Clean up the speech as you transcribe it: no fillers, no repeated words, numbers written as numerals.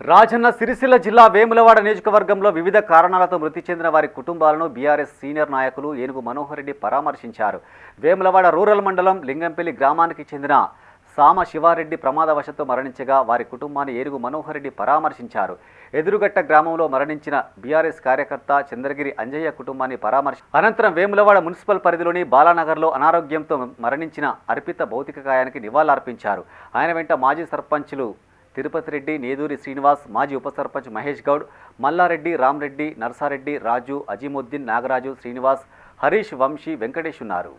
రాజన్న సిరిసిల్ల జిల్లా వేములవాడ నియోజకవర్గంలో వివిధ కారణాలతో మృతి చెందిన వారి కుటుంబాలను బీఆర్ఎస్ సీనియర్ నాయకులు ఏనుగు మనోహర్ రెడ్డి పరామర్శించారు. వేములవాడ రూరల్ మండలం లింగంపల్లి గ్రామానికి చెందిన సామ శివారెడ్డి ప్రమాదవశత్తు మరణించగా వారి కుటుంబాన్ని ఏనుగు మనోహర్ రెడ్డి పరామర్శించారు. ఎదురుగట్ట గ్రామంలో మరణించిన బీఆర్ఎస్ కార్యకర్త చంద్రగిరి అంజయ్య కుటుంబాన్ని అనంతరం వేములవాడ మున్సిపల్ పరిధిలోని బాలానగర్లో అనారోగ్యంతో మరణించిన అర్పిత భౌతిక కాయానికి నివాళులర్పించారు. ఆయన వెంట మాజీ సర్పంచ్లు తిరుపతి రెడ్డి, నేదూరి శ్రీనివాస్, మాజీ ఉప సర్పంచ్ మహేష్ గౌడ్, మల్లారెడ్డి, రామ్రెడ్డి, నర్సారెడ్డి, రాజు, అజీముద్దీన్, నాగరాజు, శ్రీనివాస్, హరీష్, వంశీ, వెంకటేష్ ఉన్నారు.